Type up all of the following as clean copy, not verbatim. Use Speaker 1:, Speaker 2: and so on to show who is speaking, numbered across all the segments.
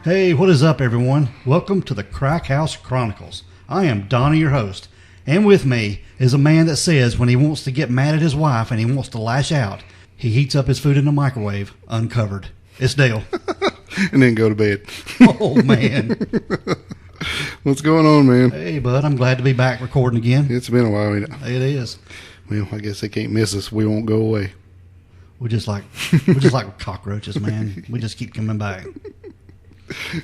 Speaker 1: Hey, what is up, everyone? Welcome to the Crack House Chronicles. I am Donnie, your host, and with me is a man that says when he wants to get mad at his wife and he wants to lash out, he heats up his food in the microwave uncovered. It's Dale.
Speaker 2: And then go to bed.
Speaker 1: Oh, man.
Speaker 2: What's going on, man?
Speaker 1: Hey, bud, I'm glad to be back recording again.
Speaker 2: It's been a while.
Speaker 1: It is.
Speaker 2: Well, I guess they can't miss us. We won't go away.
Speaker 1: We're just like cockroaches, man. We just keep coming back.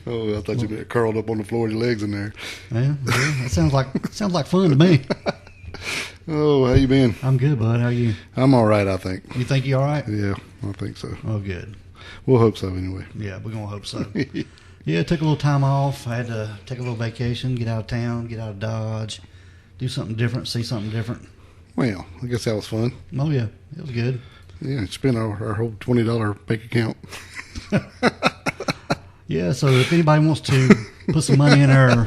Speaker 2: Oh, I thought you'd be curled up on the floor with your legs in there.
Speaker 1: Yeah, that sounds like fun to me.
Speaker 2: Oh, how you been?
Speaker 1: I'm good, bud. How are you?
Speaker 2: I'm all right, I think.
Speaker 1: You think you all right?
Speaker 2: Yeah, I think so.
Speaker 1: Oh, good.
Speaker 2: We'll hope so anyway.
Speaker 1: Yeah, we're going to hope so. Yeah, took a little time off. I had to take a little vacation, get out of town, get out of Dodge, do something different, see something different.
Speaker 2: Well, I guess that was fun.
Speaker 1: Oh, yeah. It was good.
Speaker 2: Yeah, spent our whole $20 bank account.
Speaker 1: Yeah, so if anybody wants to put some money in our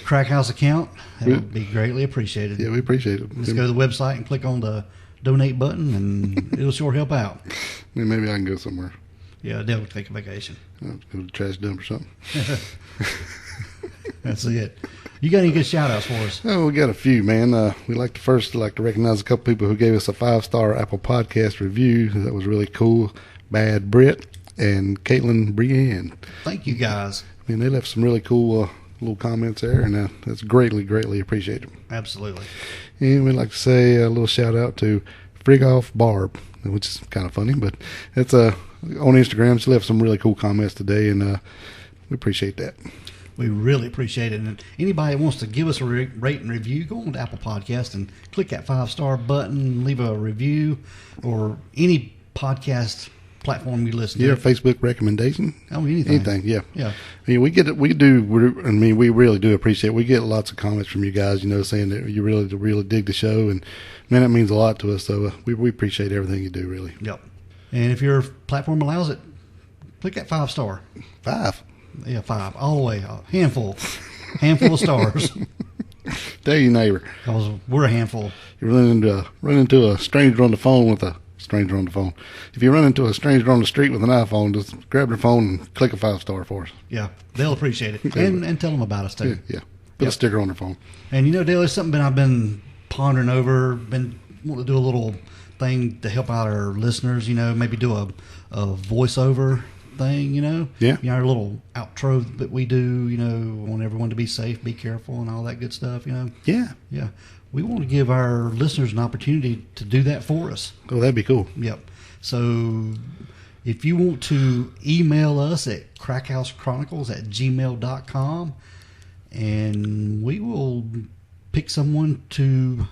Speaker 1: Crack House account, that would be greatly appreciated.
Speaker 2: Yeah, we appreciate it.
Speaker 1: Just go to the website and click on the donate button, and it'll sure help out.
Speaker 2: Maybe I can go somewhere.
Speaker 1: Yeah, Dale will take a vacation.
Speaker 2: I'll go to the trash dump or something.
Speaker 1: That's it. You got any good shout-outs for us?
Speaker 2: Oh, we got a few, man. We'd like to recognize a couple people who gave us a 5-star Apple Podcast review. That was really cool. Bad Brit and Caitlin Brienne.
Speaker 1: Thank you, guys.
Speaker 2: I mean, they left some really cool little comments there, and that's greatly appreciated.
Speaker 1: Absolutely.
Speaker 2: And we'd like to say a little shout-out to Frig Off Barb, which is kind of funny, but it's on Instagram. She left some really cool comments today, and we appreciate that.
Speaker 1: We really appreciate it. And anybody that wants to give us a rate and review, go on to Apple Podcast and click that 5-star button, leave a review, or any podcast platform you listen to.
Speaker 2: Yeah, Facebook recommendation.
Speaker 1: Oh, anything.
Speaker 2: Yeah.
Speaker 1: Yeah.
Speaker 2: I mean, we really do appreciate it. We get lots of comments from you guys, saying that you really dig the show, and man, that means a lot to us. So we appreciate everything you do, really.
Speaker 1: Yep. And if your platform allows it, click that 5-star.
Speaker 2: 5.
Speaker 1: Yeah, 5 all the way. A handful of stars.
Speaker 2: Tell your neighbor.
Speaker 1: Because we're a handful.
Speaker 2: You run into a stranger on the phone with a stranger on the phone. If you run into a stranger on the street with an iPhone, just grab their phone and click a 5-star for us.
Speaker 1: Yeah, they'll appreciate it. And tell them about us, too.
Speaker 2: Yeah. Put a sticker on their phone.
Speaker 1: And Dale, there's something I've been pondering over, been wanting to do a little thing to help out our listeners, maybe do a voiceover thing,
Speaker 2: Yeah.
Speaker 1: Our little outro that we do, want everyone to be safe, be careful, and all that good stuff,
Speaker 2: Yeah.
Speaker 1: Yeah. We want to give our listeners an opportunity to do that for us.
Speaker 2: Oh, that'd be cool.
Speaker 1: Yep. So if you want to email us at crackhousechronicles@gmail.com, and we will pick someone to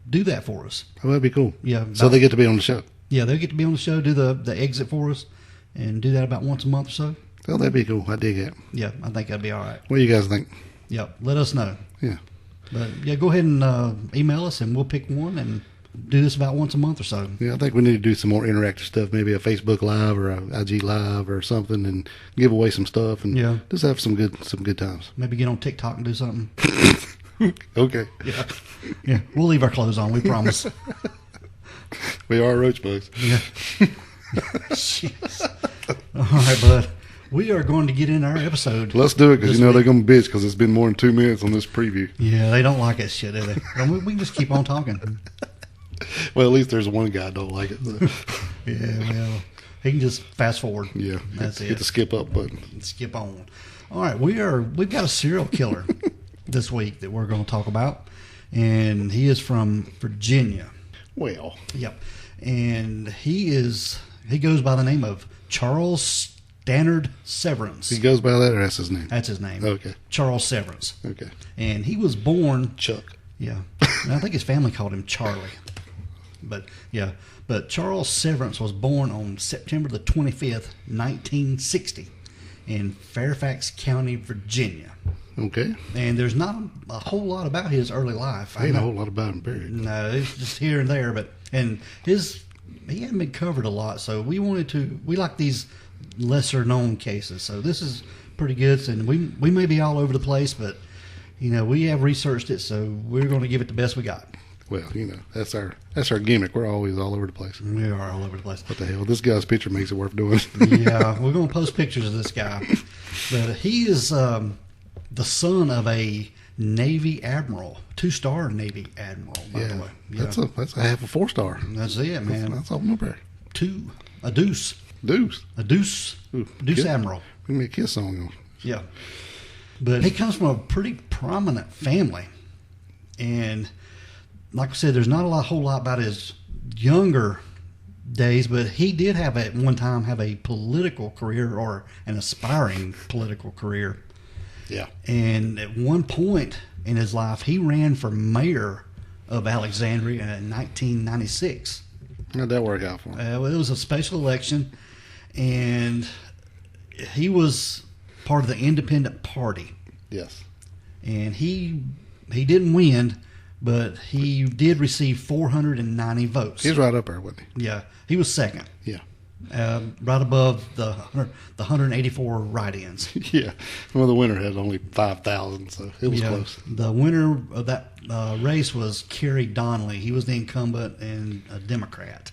Speaker 1: do that for us.
Speaker 2: Oh, that'd be cool.
Speaker 1: Yeah.
Speaker 2: So they get to be on the show.
Speaker 1: Yeah, they'll get to be on the show, do the exit for us, and do that about once a month or so.
Speaker 2: Oh, that'd be cool. I dig it.
Speaker 1: Yeah, I think that'd be all right.
Speaker 2: What do you guys think?
Speaker 1: Yep. Let us know.
Speaker 2: Yeah.
Speaker 1: But yeah, go ahead and email us, and we'll pick one and do this about once a month or so.
Speaker 2: Yeah, I think we need to do some more interactive stuff, maybe a Facebook Live or a IG Live or something, and give away some stuff, and just have some good times.
Speaker 1: Maybe get on TikTok and do something.
Speaker 2: Okay.
Speaker 1: Yeah. We'll leave our clothes on. We promise.
Speaker 2: We are roach bugs.
Speaker 1: Yeah. Jeez. All right, bud. We are going to get in our episode.
Speaker 2: Let's do it, because they're going to bitch because it's been more than 2 minutes on this preview.
Speaker 1: Yeah, they don't like that shit, do they? We can just keep on talking.
Speaker 2: Well, at least there's one guy that don't like it. So.
Speaker 1: Yeah, well, he can just fast forward.
Speaker 2: Yeah,
Speaker 1: that's it.
Speaker 2: Hit the skip up button.
Speaker 1: Skip on. All right, we've got a serial killer this week that we're going to talk about, and he is from Virginia.
Speaker 2: Well,
Speaker 1: yep, and he goes by the name of Charles Severance.
Speaker 2: He goes by that, or that's his name?
Speaker 1: That's his name.
Speaker 2: Okay.
Speaker 1: Charles Severance.
Speaker 2: Okay.
Speaker 1: And he was born...
Speaker 2: Chuck.
Speaker 1: Yeah. And I think his family called him Charlie. But Charles Severance was born on September the 25th, 1960 in Fairfax County, Virginia.
Speaker 2: Okay.
Speaker 1: And there's not a whole lot about his early life.
Speaker 2: Ain't a whole lot about him, period.
Speaker 1: No, it's just here and there. He hadn't been covered a lot, so we like these lesser known cases. So this is pretty good, and we may be all over the place, but we have researched it, so we're going to give it the best we got.
Speaker 2: Well, that's our gimmick. We're always all over the place.
Speaker 1: We are all over the place.
Speaker 2: What the hell? This guy's picture makes it worth doing.
Speaker 1: Yeah, we're going to post pictures of this guy. But he is the son of a Navy admiral, 2-star Navy admiral, by the way. Yeah.
Speaker 2: That's a half a 4-star.
Speaker 1: That's it, man.
Speaker 2: That's all number.
Speaker 1: A deuce.
Speaker 2: Deuce.
Speaker 1: A deuce.
Speaker 2: Ooh,
Speaker 1: Deuce admiral.
Speaker 2: Bring me a kiss song.
Speaker 1: Yeah. But he comes from a pretty prominent family. And like I said, there's not a whole lot about his younger days, but he did at one time have a political career, or an aspiring political career.
Speaker 2: Yeah.
Speaker 1: And at one point in his life, he ran for mayor of Alexandria in 1996.
Speaker 2: How'd that work out for him?
Speaker 1: Well, it was a special election, and he was part of the Independent Party.
Speaker 2: Yes.
Speaker 1: And he didn't win, but he did receive 490 votes.
Speaker 2: He was right up there, wasn't he?
Speaker 1: Yeah, he was second.
Speaker 2: Yeah.
Speaker 1: Right above the 184 write-ins.
Speaker 2: Yeah. Well, the winner had only 5,000, so it was close.
Speaker 1: The winner of that race was Kerry Donnelly. He was the incumbent and a Democrat.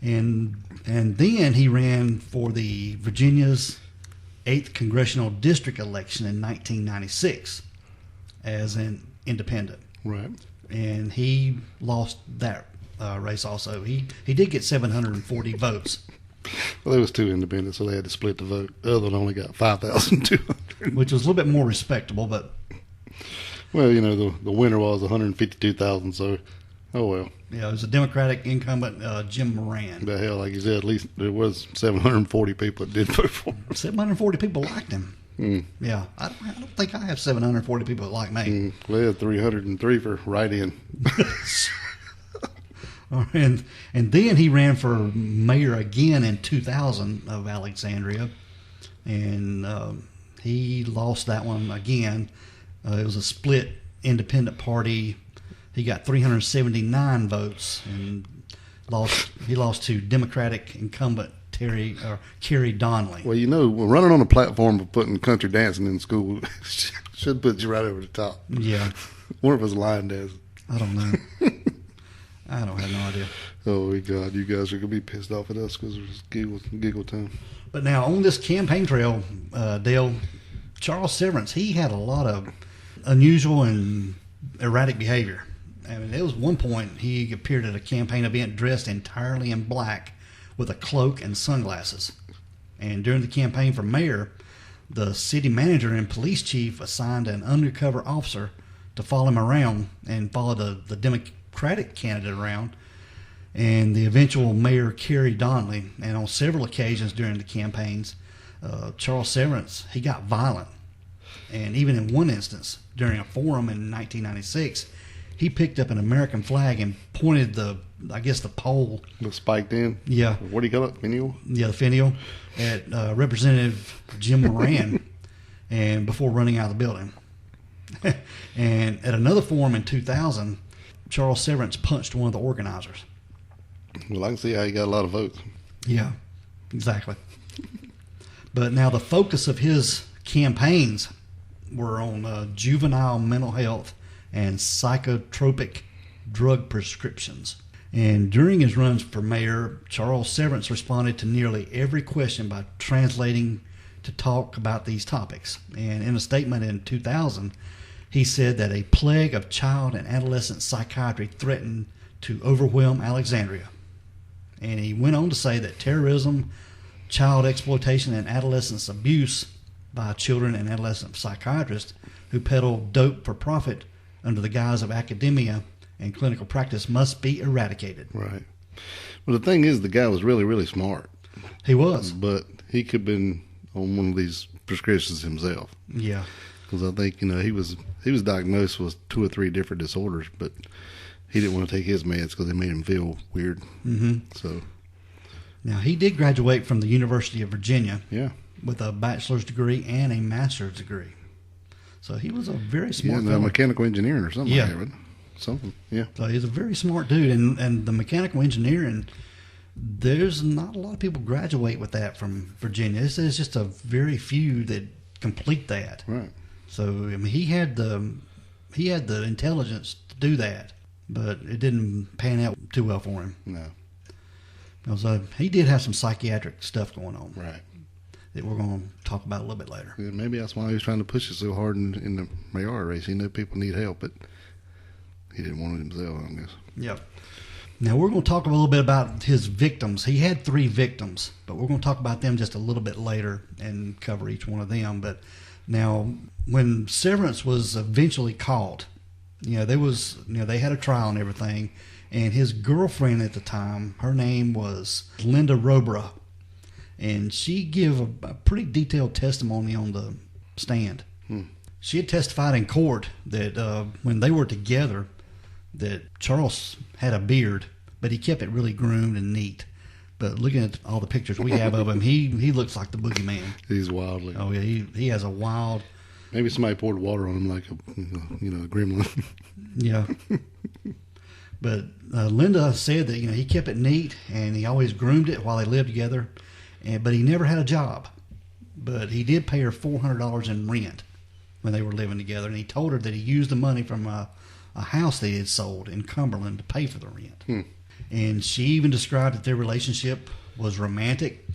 Speaker 1: And then he ran for the Virginia's 8th Congressional District election in 1996 as an independent.
Speaker 2: Right.
Speaker 1: And he lost that race also. He did get 740 votes.
Speaker 2: Well, there was 2 independents, so they had to split the vote. The other one only got 5,200.
Speaker 1: Which was a little bit more respectable, but...
Speaker 2: Well, the winner was 152,000, so, oh well.
Speaker 1: Yeah, it was a Democratic incumbent, Jim Moran.
Speaker 2: The hell, like you said, at least there was 740 people that did vote for him.
Speaker 1: 740 people liked him.
Speaker 2: Mm.
Speaker 1: Yeah, I don't think I have 740 people that like me.
Speaker 2: Well, they had 303 for write-in.
Speaker 1: And then he ran for mayor again in 2000 of Alexandria, and he lost that one again. It was a split independent party. He got 379 votes and he lost to Democratic incumbent Kerry Donnelly.
Speaker 2: Well, running on a platform of putting country dancing in school should put you right over the top.
Speaker 1: Yeah.
Speaker 2: One of us line dancing.
Speaker 1: I don't know. I don't have no idea.
Speaker 2: Oh, my God. You guys are going to be pissed off at us because it's giggle time.
Speaker 1: But now, on this campaign trail, Dale, Charles Severance, he had a lot of unusual and erratic behavior. I mean, there was one point he appeared at a campaign event dressed entirely in black with a cloak and sunglasses. And during the campaign for mayor, the city manager and police chief assigned an undercover officer to follow him around and follow the Democratic candidate around, and the eventual mayor Kerry Donnelly. And on several occasions during the campaigns, Charles Severance, he got violent. And even in one instance, during a forum in 1996, he picked up an American flag and pointed the pole.
Speaker 2: The spiked in?
Speaker 1: Yeah.
Speaker 2: What do you call it? Finial?
Speaker 1: Yeah, the finial at Representative Jim Moran, and before running out of the building. And at another forum in 2000, Charles Severance punched one of the organizers.
Speaker 2: Well, I can see how he got a lot of votes.
Speaker 1: Yeah, exactly. But now the focus of his campaigns were on juvenile mental health and psychotropic drug prescriptions. And during his runs for mayor, Charles Severance responded to nearly every question by translating to talk about these topics. And in a statement in 2000, he said that a plague of child and adolescent psychiatry threatened to overwhelm Alexandria. And he went on to say that terrorism, child exploitation, and adolescent abuse by children and adolescent psychiatrists who peddle dope for profit under the guise of academia and clinical practice must be eradicated.
Speaker 2: Right. Well, the thing is, the guy was really, really smart.
Speaker 1: He was.
Speaker 2: But he could have been on one of these prescriptions himself.
Speaker 1: Yeah.
Speaker 2: Because I think, he was diagnosed with 2 or 3 different disorders, but he didn't want to take his meds because they made him feel weird.
Speaker 1: Mm-hmm.
Speaker 2: So.
Speaker 1: Now, he did graduate from the University of Virginia.
Speaker 2: Yeah.
Speaker 1: With a bachelor's degree and a master's degree. So he was a very smart
Speaker 2: fellow. Mechanical engineering or something like that, right? Something, yeah.
Speaker 1: So he's a very smart dude. And the mechanical engineering, there's not a lot of people graduate with that from Virginia. There's just a very few that complete that.
Speaker 2: Right.
Speaker 1: So, I mean, he had the intelligence to do that. but it didn't pan out too well for him.
Speaker 2: No.
Speaker 1: Because he did have some psychiatric stuff going on.
Speaker 2: Right.
Speaker 1: That we're going to talk about a little bit later.
Speaker 2: Yeah, maybe that's why he was trying to push it so hard in the mayoralty race. He knew people need help, but he didn't want it himself, I guess.
Speaker 1: Yep. Now, we're going to talk a little bit about his victims. He had 3 victims, but we're going to talk about them just a little bit later and cover each one of them. But now, when Severance was eventually caught, they had a trial and everything, and his girlfriend at the time, her name was Linda Robra, and she gave a pretty detailed testimony on the stand. She had testified in court that when they were together, that Charles had a beard, but he kept it really groomed and neat. But looking at all the pictures we have of him, he looks like the boogeyman.
Speaker 2: He's wildly.
Speaker 1: Oh, yeah, he has a wild...
Speaker 2: Maybe somebody poured water on him like a gremlin.
Speaker 1: Yeah. But Linda said that, he kept it neat, and he always groomed it while they lived together, but he never had a job. But he did pay her $400 in rent when they were living together, and he told her that he used the money from a house they had sold in Cumberland to pay for the rent. And she even described that their relationship was romantic,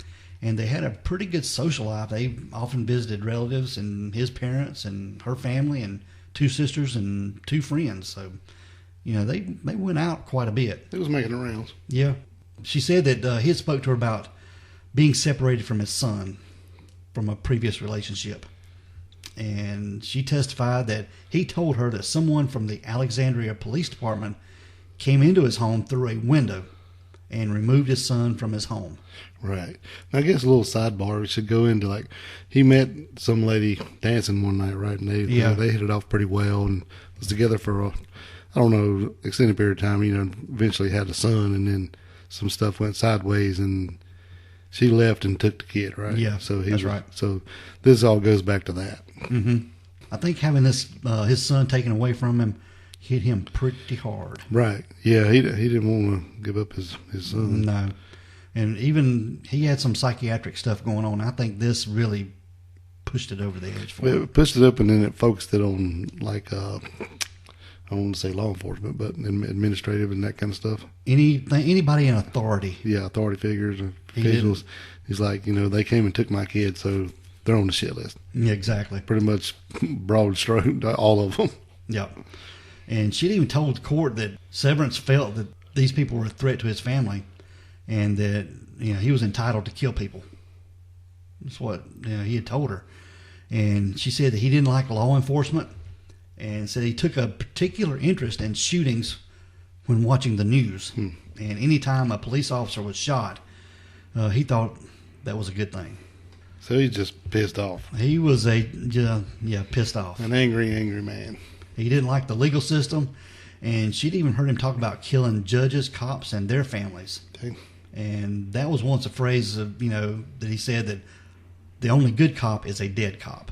Speaker 1: and they had a pretty good social life. They often visited relatives and his parents and her family and 2 sisters and 2 friends. So, they went out quite a bit.
Speaker 2: It was making the rounds.
Speaker 1: Yeah. She said that he had spoke to her about being separated from his son from a previous relationship. And she testified that he told her that someone from the Alexandria Police Department came into his home through a window and removed his son from his home.
Speaker 2: Right. Now, I guess a little sidebar, we should go into, he met some lady dancing one night, right? And they hit it off pretty well and was together for extended period of time, eventually had a son, and then some stuff went sideways, and she left and took the kid, right?
Speaker 1: Yeah,
Speaker 2: so
Speaker 1: that's right.
Speaker 2: So this all goes back to that.
Speaker 1: Mm-hmm. I think having his son taken away from him hit him pretty hard.
Speaker 2: Right. Yeah, he didn't want to give up his son.
Speaker 1: No. And even he had some psychiatric stuff going on. I think this really pushed it over the edge for him.
Speaker 2: It pushed it up, and then it focused it on, I don't want to say law enforcement, but administrative and that kind of stuff.
Speaker 1: Anybody in authority.
Speaker 2: Yeah, authority figures, officials. He's like, they came and took my kid, so they're on the shit list.
Speaker 1: Yeah, exactly.
Speaker 2: Pretty much broad stroke, all of them.
Speaker 1: Yep. And she'd even told the court that Severance felt that these people were a threat to his family, and that he was entitled to kill people. That's what he had told her. And she said that he didn't like law enforcement, and said he took a particular interest in shootings when watching the news. And anytime a police officer was shot, he thought that was a good thing.
Speaker 2: So he's just pissed off.
Speaker 1: He was pissed off.
Speaker 2: An angry, angry man.
Speaker 1: He didn't like the legal system, and she'd even heard him talk about killing judges, cops, and their families.
Speaker 2: Okay.
Speaker 1: And that was once a phrase of, that he said that the only good cop is a dead cop.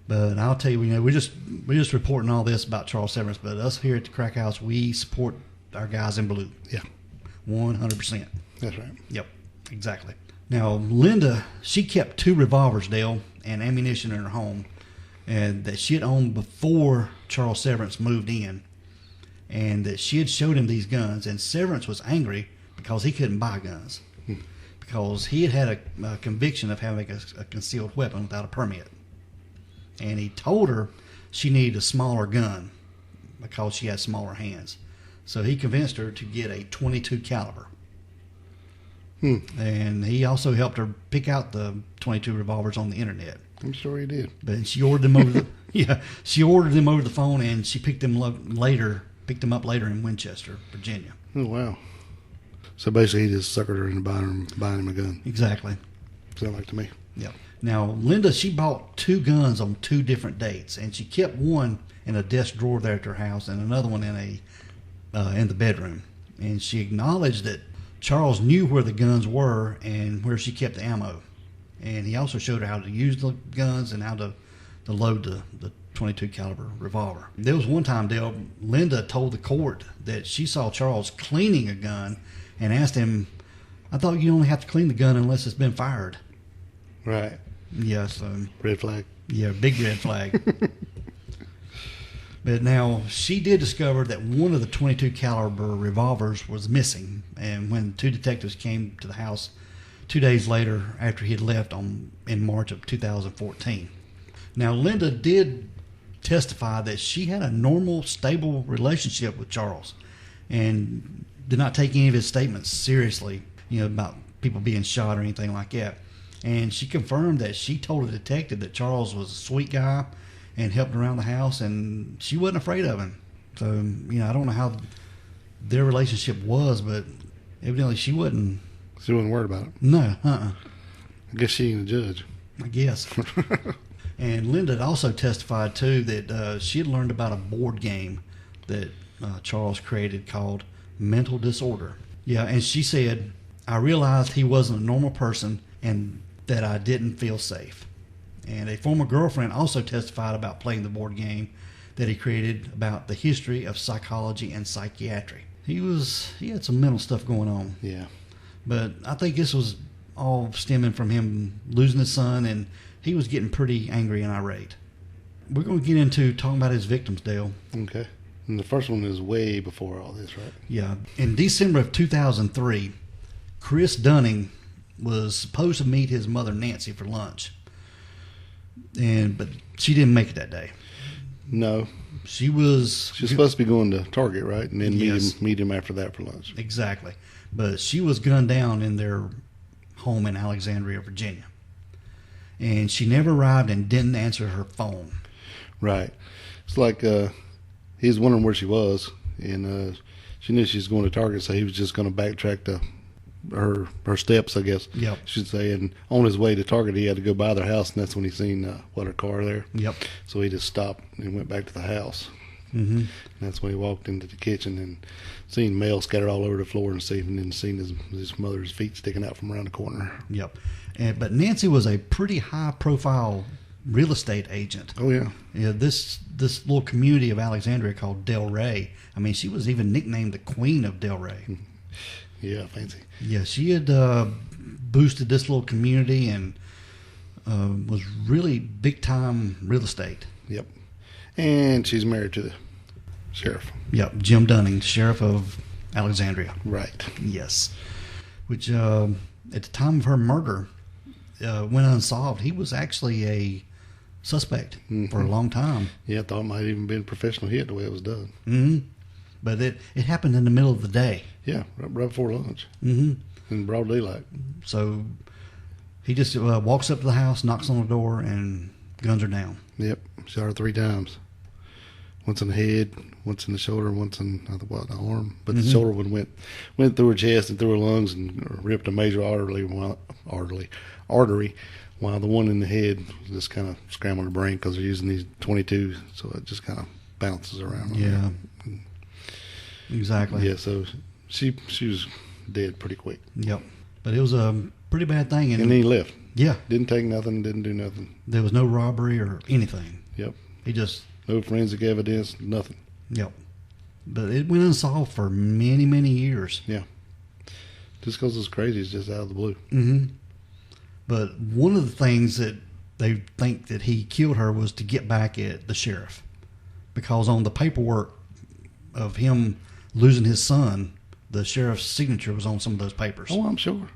Speaker 1: But I'll tell you, we're just reporting all this about Charles Severance, but us here at the Crack House, we support our guys in blue.
Speaker 2: Yeah.
Speaker 1: 100%.
Speaker 2: That's right.
Speaker 1: Yep, exactly. Now, Linda, she kept 2 revolvers, Dale, and ammunition in her home, and that she had owned before Charles Severance moved in, and that she had showed him these guns, and Severance was angry because he couldn't buy guns, because he had a conviction of having a concealed weapon without a permit. And he told her she needed a smaller gun because she had smaller hands. So he convinced her to get a .22 caliber. And he also helped her pick out the .22 revolvers on the internet.
Speaker 2: I'm sure he did.
Speaker 1: But she ordered them over she ordered them over the phone, and she picked them up later in Winchester, Virginia.
Speaker 2: Oh, wow. So basically he just suckered her into buying him a gun.
Speaker 1: Exactly.
Speaker 2: Sound like to me.
Speaker 1: Yep. Now, Linda, she bought 2 guns on 2 different dates, and she kept one in a desk drawer there at her house and another one in the bedroom. And she acknowledged that Charles knew where the guns were and where she kept the ammo. And he also showed her how to use the guns and how to load the .22 caliber revolver. There was one time, Dale, Linda told the court that she saw Charles cleaning a gun and asked him, "I thought you only have to clean the gun unless it's been fired."
Speaker 2: Right.
Speaker 1: Yes.
Speaker 2: Red flag.
Speaker 1: Yeah, big red flag. But now she did discover that one of the 22 caliber revolvers was missing, and when two detectives came to the house 2 days later after he had left in March of 2014. Now Linda did testify that she had a normal, stable relationship with Charles and did not take any of his statements seriously, about people being shot or anything like that. And she confirmed that she told a detective that Charles was a sweet guy and helped around the house, and she wasn't afraid of him. So, I don't know how their relationship was, but evidently she wasn't.
Speaker 2: She wasn't worried about it.
Speaker 1: No,
Speaker 2: I guess she ain't a judge.
Speaker 1: I guess. And Linda had also testified, too, that she had learned about a board game that Charles created called Mental Disorder. Yeah, and she said, I realized he wasn't a normal person and that I didn't feel safe. And a former girlfriend also testified about playing the board game that he created about the history of psychology and psychiatry. He had some mental stuff going on.
Speaker 2: Yeah.
Speaker 1: But I think this was all stemming from him losing his son, and he was getting pretty angry and irate. We're going to get into talking about his victims, Dale.
Speaker 2: Okay. And the first one is way before all this, right?
Speaker 1: Yeah. In December of 2003, Chris Dunning was supposed to meet his mother, Nancy, for lunch. But she didn't make it that day.
Speaker 2: No.
Speaker 1: She was
Speaker 2: supposed to be going to Target, right? And then
Speaker 1: yes.
Speaker 2: meet him after that for lunch.
Speaker 1: Exactly. But she was gunned down in their home in Alexandria, Virginia. And she never arrived and didn't answer her phone.
Speaker 2: Right. It's like he was wondering where she was, and she knew she was going to Target, so he was just going to backtrack to her steps, I guess.
Speaker 1: Yep.
Speaker 2: I should say. And on his way to Target, he had to go by their house, and that's when he seen her car there.
Speaker 1: Yep.
Speaker 2: So he just stopped and went back to the house.
Speaker 1: Mm-hmm. And
Speaker 2: that's when he walked into the kitchen and seen mail scattered all over the floor, and seen his mother's feet sticking out from around the corner.
Speaker 1: Yep. But Nancy was a pretty high-profile real estate agent.
Speaker 2: Oh yeah.
Speaker 1: Yeah. This little community of Alexandria called Del Rey. I mean, she was even nicknamed the Queen of Del Rey.
Speaker 2: Yeah, fancy.
Speaker 1: Yeah, she had boosted this little community and was really big-time real estate.
Speaker 2: Yep. And she's married to the sheriff.
Speaker 1: Yep, Jim Dunning, sheriff of Alexandria.
Speaker 2: Right.
Speaker 1: Yes. Which, at the time of her murder, went unsolved. He was actually a suspect for a long time.
Speaker 2: Yeah, I thought it might even been a professional hit the way it was done.
Speaker 1: Mm-hmm. But it happened in the middle of the day.
Speaker 2: Yeah, right before lunch.
Speaker 1: Mm-hmm.
Speaker 2: In broad daylight.
Speaker 1: So he just walks up to the house, knocks on the door, and guns her down.
Speaker 2: Yep, shot her 3 times. Once in the head, once in the shoulder, once in the arm. But the shoulder one went through her chest and through her lungs and ripped a major artery, while the one in the head just kind of scrambled her brain because they're using these 22, so it just kind of bounces around.
Speaker 1: Yeah. Exactly.
Speaker 2: Yeah, so she was dead pretty quick.
Speaker 1: Yep. But it was a pretty bad thing.
Speaker 2: And then he left.
Speaker 1: Yeah.
Speaker 2: Didn't take nothing, didn't do nothing.
Speaker 1: There was no robbery or anything.
Speaker 2: Yep.
Speaker 1: He just...
Speaker 2: No forensic evidence, nothing.
Speaker 1: Yep. But it went unsolved for many, many years.
Speaker 2: Yeah. Just because it's crazy, it's just out of the blue.
Speaker 1: Mm-hmm. But one of the things that they think that he killed her was to get back at the sheriff. Because on the paperwork of him losing his son, the sheriff's signature was on some of those papers.
Speaker 2: Oh, I'm sure.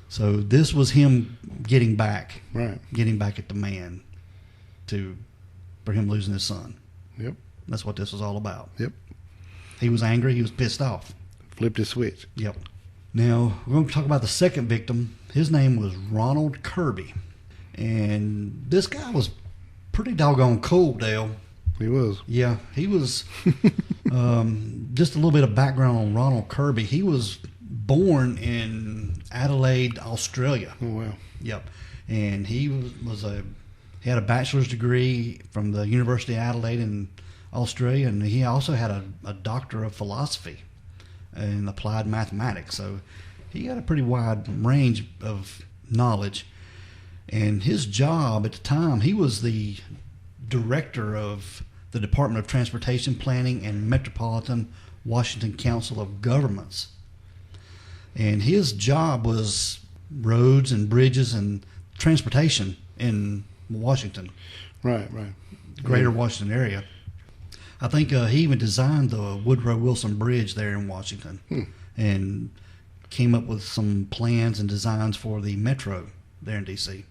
Speaker 1: So this was him getting back.
Speaker 2: Right.
Speaker 1: Getting back at the man for him losing his son.
Speaker 2: Yep.
Speaker 1: That's what this was all about.
Speaker 2: Yep.
Speaker 1: He was angry. He was pissed off.
Speaker 2: Flipped his switch.
Speaker 1: Yep. Now, we're going to talk about the second victim. His name was Ronald Kirby. And this guy was pretty doggone cool, Dale.
Speaker 2: He was.
Speaker 1: Yeah, he was. Just a little bit of background on Ronald Kirby. He was born in Adelaide, Australia.
Speaker 2: Oh, wow.
Speaker 1: Yep. And he he had a bachelor's degree from the University of Adelaide in Australia, and he also had a doctor of philosophy in applied mathematics. So he had a pretty wide range of knowledge. And his job at the time, he was the director of the Department of Transportation Planning and Metropolitan Washington Council of Governments. And his job was roads and bridges and transportation in Washington.
Speaker 2: Right.
Speaker 1: Greater Washington area. I think he even designed the Woodrow Wilson Bridge there in Washington, and came up with some plans and designs for the metro there in D.C.,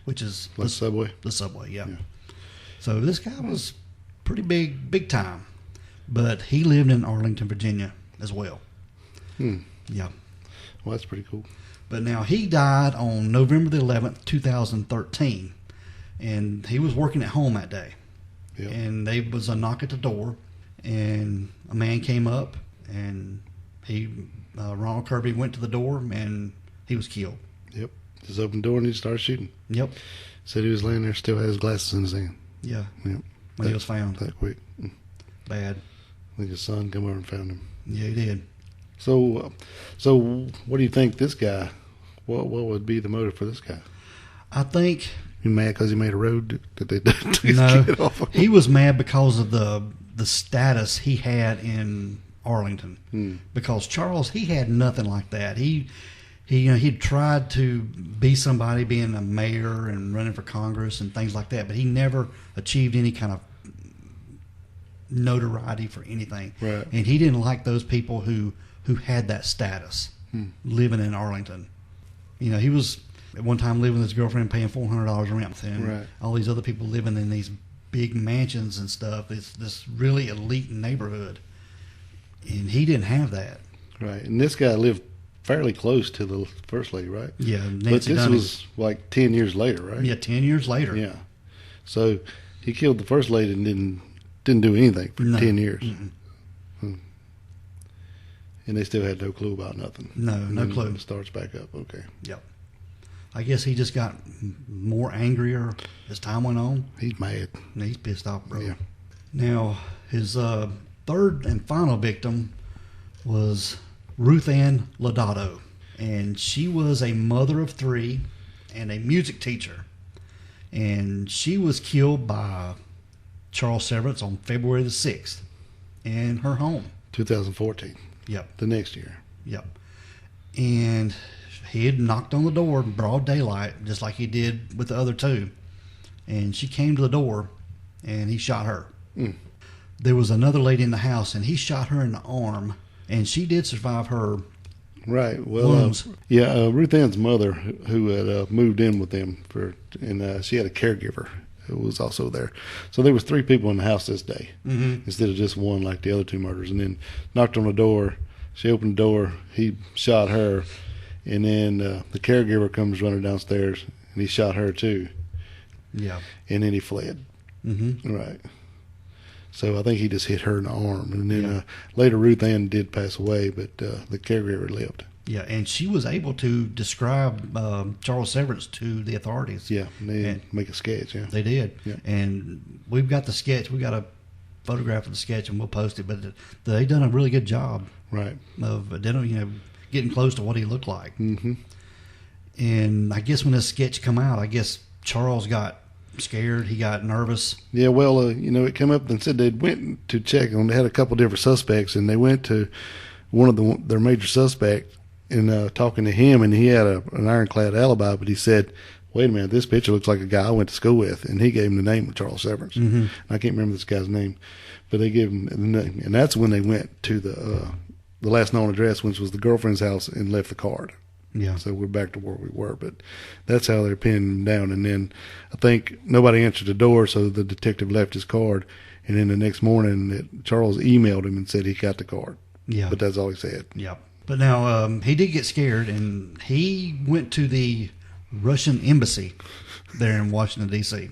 Speaker 1: which is
Speaker 2: like the subway.
Speaker 1: The subway, yeah. So this guy was pretty big time, but he lived in Arlington, Virginia, as well. Yeah.
Speaker 2: Well, that's pretty cool.
Speaker 1: But now he died on November the 11th, 2013, and he was working at home that day.
Speaker 2: Yep.
Speaker 1: And there was a knock at the door, and a man came up, and Ronald Kirby went to the door, and he was killed.
Speaker 2: Yep. Just opened the door and he started shooting.
Speaker 1: Yep.
Speaker 2: Said he was laying there, still had his glasses in his hand.
Speaker 1: Yeah.
Speaker 2: Yep.
Speaker 1: When he was found.
Speaker 2: That quick.
Speaker 1: Bad.
Speaker 2: I think his son came over and found him.
Speaker 1: Yeah, he did.
Speaker 2: So what do you think this guy? What would be the motive for this guy?
Speaker 1: I think
Speaker 2: You mad because he made a road that they took his
Speaker 1: no,
Speaker 2: kid off of?
Speaker 1: he was mad because of the status he had in Arlington. Because Charles, he had nothing like that. He'd tried to be somebody, being a mayor and running for Congress and things like that, but he never achieved any kind of notoriety for anything.
Speaker 2: Right.
Speaker 1: And he didn't like those people who had that status living in Arlington. He was at one time living with his girlfriend, paying $400 rent, and all these other people living in these big mansions and stuff. It's this really elite neighborhood, and he didn't have that.
Speaker 2: Right. And this guy lived fairly close to the first lady, right?
Speaker 1: Yeah, Nancy
Speaker 2: but this
Speaker 1: Donnie.
Speaker 2: was like 10 years later, right?
Speaker 1: Yeah, 10 years later.
Speaker 2: Yeah. So he killed the first lady and didn't do anything for 10 years. And they still had no clue about nothing.
Speaker 1: No clue.
Speaker 2: It starts back up. Okay.
Speaker 1: Yep. I guess he just got more angrier as time went on.
Speaker 2: He's mad.
Speaker 1: He's pissed off, bro.
Speaker 2: Yeah.
Speaker 1: Now, his third and final victim was Ruthanne Lodato. And she was a mother of three and a music teacher. And she was killed by Charles Severance on February the 6th in her home.
Speaker 2: 2014.
Speaker 1: Yep.
Speaker 2: The next year.
Speaker 1: Yep. And he had knocked on the door in broad daylight, just like he did with the other two. And she came to the door, and he shot her. There was another lady in the house, and he shot her in the arm, and she did survive her
Speaker 2: right. Well,
Speaker 1: wounds.
Speaker 2: Ruth Ann's mother, who had moved in with them, and she had a caregiver who was also there. So there was three people in the house this day, instead of just one like the other two murders. And then knocked on the door. She opened the door. He shot her. And then the caregiver comes running downstairs, and he shot her too. Yeah. And then he fled. Right. So I think he just hit her in the arm. And then later Ruth Ann did pass away, but the caregiver lived. Yeah,
Speaker 1: and she was able to describe Charles Severance to the authorities.
Speaker 2: Yeah, and they make a sketch. Yeah,
Speaker 1: they did. Yeah. And we've got the sketch. We got a photograph of the sketch, and we'll post it. But they done a really good job.
Speaker 2: Right.
Speaker 1: Of getting close to what he looked like. And I guess when this sketch come out, I guess Charles got scared. He got nervous.
Speaker 2: Yeah, well, it came up and said they went to check on. They had a couple different suspects, and they went to one of their major suspects and talking to him, and he had an ironclad alibi. But he said, "Wait a minute, this picture looks like a guy I went to school with," and he gave him the name of Charles Severance. I can't remember this guy's name, but they gave him the name, and that's when they went to the last known address, which was the girlfriend's house, and left the card. Yeah. So we're back to where we were, but that's how they're pinning him down. And then I think nobody answered the door, so the detective left his card. And then the next morning, Charles emailed him and said he got the card. Yeah. But that's all he said.
Speaker 1: Yeah. But now he did get scared, and he went to the Russian embassy there in Washington, D.C.,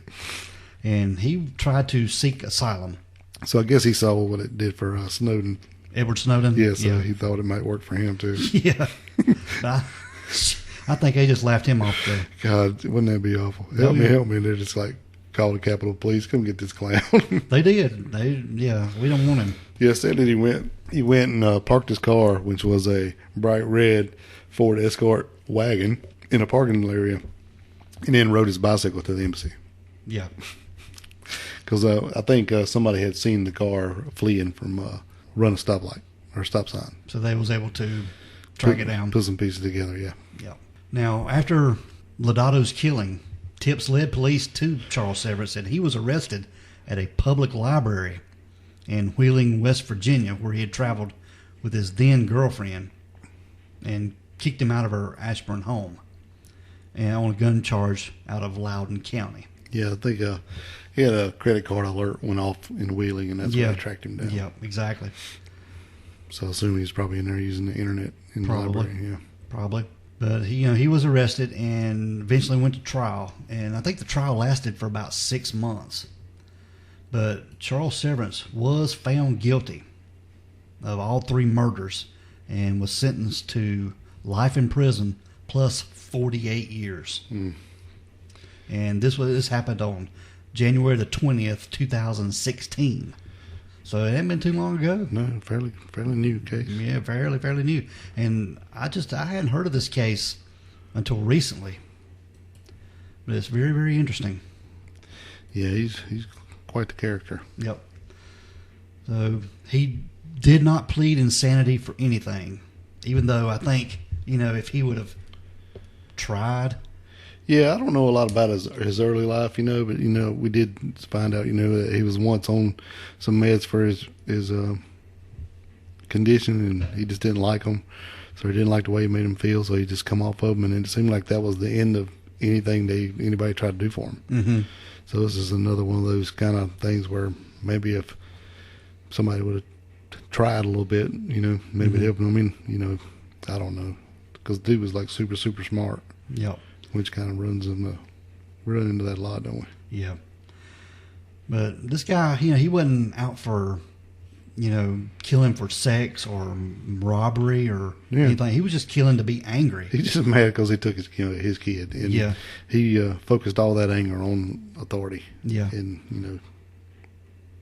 Speaker 1: and he tried to seek asylum.
Speaker 2: So I guess he saw what it did for Snowden.
Speaker 1: Edward Snowden?
Speaker 2: Yeah, so he thought it might work for him, too.
Speaker 1: Yeah. I think they just laughed him off there.
Speaker 2: God, wouldn't that be awful? Help me. They're just like, call the Capitol Police, come get this clown.
Speaker 1: They did. We don't want him.
Speaker 2: Yeah, said that he went and parked his car, which was a bright red Ford Escort wagon, in a parking area, and then rode his bicycle to the embassy. Yeah. Because I think somebody had seen the car fleeing from run a stoplight or stop sign.
Speaker 1: So they was able to track it down.
Speaker 2: Put some pieces together, yeah.
Speaker 1: Yeah. Now, after Lodato's killing, tips led police to Charles Severance, and he was arrested at a public library in Wheeling, West Virginia, where he had traveled with his then girlfriend and kicked him out of her Ashburn home, and on a gun charge out of Loudoun County.
Speaker 2: Yeah, I think he had a credit card alert went off in Wheeling, and that's why they tracked him down.
Speaker 1: Yeah, exactly.
Speaker 2: So I assume he's probably in there using the internet in the library. Yeah,
Speaker 1: probably. But he was arrested and eventually went to trial, and I think the trial lasted for about 6 months. But Charles Severance was found guilty of all 3 murders and was sentenced to life in prison plus 48 years. And this happened on January the 20th, 2016. So it hadn't been too long ago.
Speaker 2: No, fairly new case.
Speaker 1: Yeah, fairly new. And I hadn't heard of this case until recently. But it's very, very interesting.
Speaker 2: Yeah, he's quite the character.
Speaker 1: Yep. So he did not plead insanity for anything, even though I think, if he would have tried.
Speaker 2: Yeah, I don't know a lot about his early life, but we did find out, that he was once on some meds for his condition, and he just didn't like them, so he didn't like the way he made him feel, so he just come off of them, and it seemed like that was the end of anything anybody tried to do for him.
Speaker 1: Mm-hmm.
Speaker 2: So this is another one of those kind of things where maybe if somebody would have tried a little bit, maybe help him. I mean, I don't know, because dude was like super, super smart.
Speaker 1: Yep.
Speaker 2: Which kind of we run into that a lot, don't we?
Speaker 1: Yeah. But this guy, he wasn't out for, killing for sex or robbery or anything. He was just killing to be angry.
Speaker 2: He's just mad because he took his kid. And he focused all that anger on authority.
Speaker 1: Yeah.
Speaker 2: And,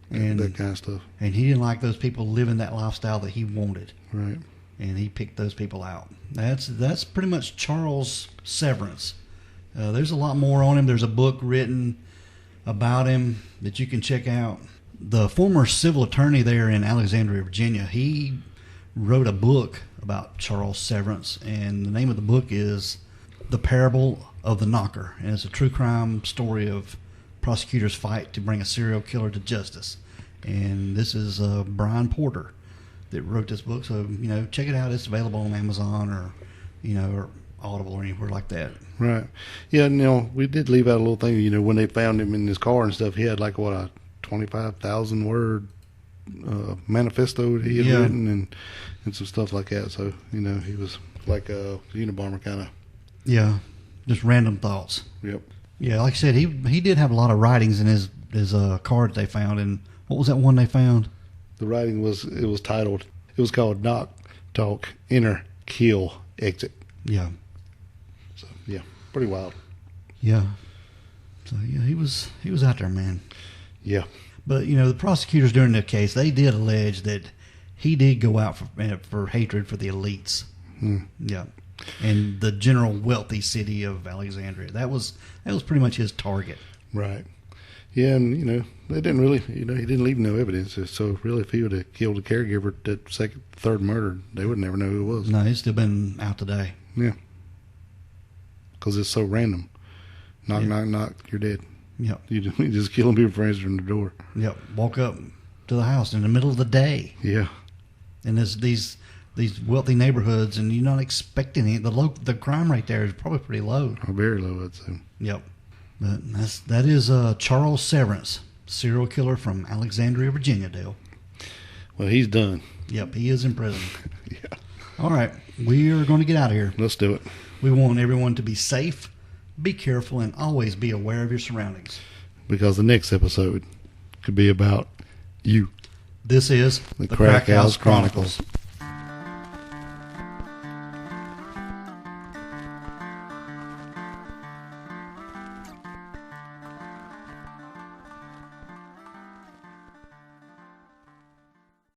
Speaker 2: and that kind of stuff.
Speaker 1: And he didn't like those people living that lifestyle that he wanted.
Speaker 2: Right.
Speaker 1: And he picked those people out. That's pretty much Charles Severance. There's a lot more on him. There's a book written about him that you can check out. The former civil attorney there in Alexandria, Virginia, he wrote a book about Charles Severance, and the name of the book is The Parable of the Knocker, and it's a true crime story of prosecutors' fight to bring a serial killer to justice. And this is Brian Porter that wrote this book, so check it out. It's available on Amazon or or Audible or anywhere like that.
Speaker 2: Right. Yeah. We did leave out a little thing. When they found him in his car and stuff, he had like a 25,000 word manifesto that he had written and some stuff like that. So he was like a Unabomber kind of.
Speaker 1: Yeah. Just random thoughts.
Speaker 2: Yep.
Speaker 1: Yeah. Like I said, he did have a lot of writings in his card they found. And what was that one they found?
Speaker 2: The writing was called Knock, Talk, Enter, Kill, Exit.
Speaker 1: Yeah.
Speaker 2: So yeah, pretty wild.
Speaker 1: Yeah. So yeah, he was out there, man.
Speaker 2: Yeah.
Speaker 1: But the prosecutors during the case, they did allege that he did go out for hatred for the elites. Yeah. And the general wealthy city of Alexandria. That was pretty much his target.
Speaker 2: Right. Yeah, and they didn't really, he didn't leave no evidence. So really, if he would have killed a caregiver that third murder, they would never know who it was.
Speaker 1: No, he's still been out today.
Speaker 2: Yeah, because it's so random. Knock, knock, knock. You're dead.
Speaker 1: Yep.
Speaker 2: You just killing people for answering the door.
Speaker 1: Yep. Walk up to the house in the middle of the day.
Speaker 2: Yeah.
Speaker 1: And there's these wealthy neighborhoods, and you're not expecting it. The crime rate there is probably pretty low.
Speaker 2: Very low, I'd say.
Speaker 1: Yep. But that is Charles Severance, serial killer from Alexandria, Virginia, Dale.
Speaker 2: Well, he's done.
Speaker 1: Yep, he is in prison.
Speaker 2: Yeah.
Speaker 1: All right, we are going to get out of here.
Speaker 2: Let's do it.
Speaker 1: We want everyone to be safe, be careful, and always be aware of your surroundings.
Speaker 2: Because the next episode could be about you.
Speaker 1: This is
Speaker 2: the Crack House Chronicles.